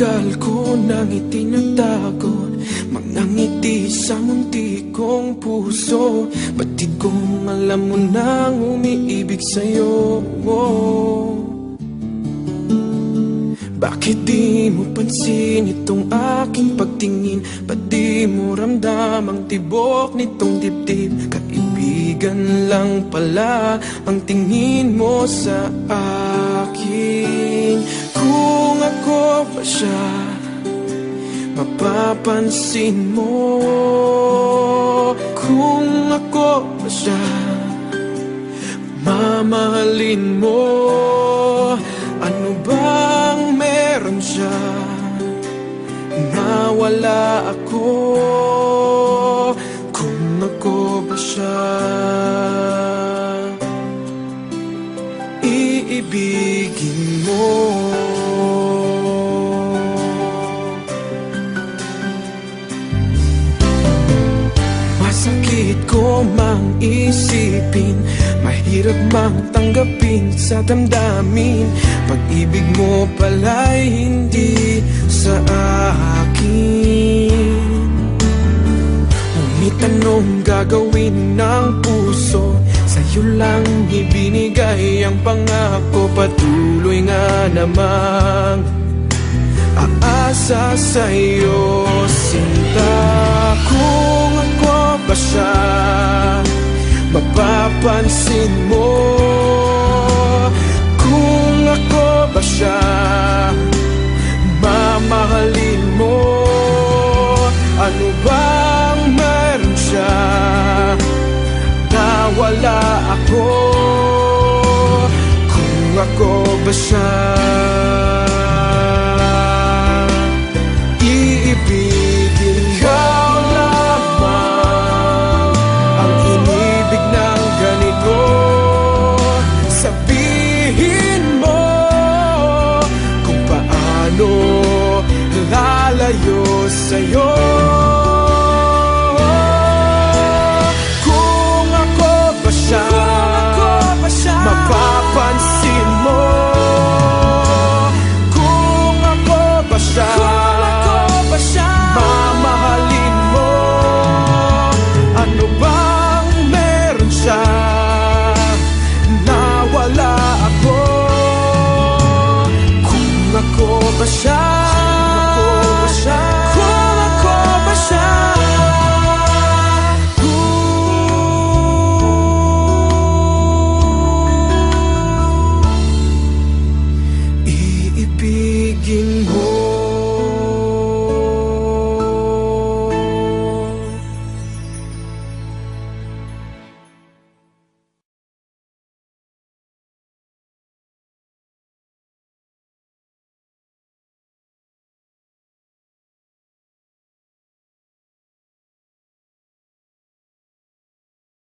Matagal ko nang itinatago mga ngiti sa munti kong puso. Batid kong alam mo nang umiibig sa'yo. Bakit di mo pansin itong aking pagtingin? Ba't di mo ramdam ang tibok nitong dibdib? Kaibigan lang pala ang tingin mo sa akin. Kung ako pa siya, mapapansin mo. Kung ako pa siya, mamahalin mo. Ano bang meron siya na wala ako? Kung ako ba siya, iibigin mo. Masakit ko mang isipin, mahirap mang tanggapin sa damdamin. Pag-ibig mo pala'y hindi sa akin. Ngunit anong gagawin ng puso? Sa'yo lang ibinigay ang pangako. Patuloy nga namang aasa sa'yo, sinta. Kung ako ba siya, mapapansin mo. Kung ako ba siya, mamahalin mo. Ano bang meron siya na wala ako? Kung ako ba siya, iibigin ikaw lamang ang inibig ng ganito. Sabihin mo kung paano lalayo sa'yo. Kung ako ba siya, mapapansin mo. Kung ako ba siya, mamahalin mo. Ano bang meron siya na wala ako? Kung ako ba siya,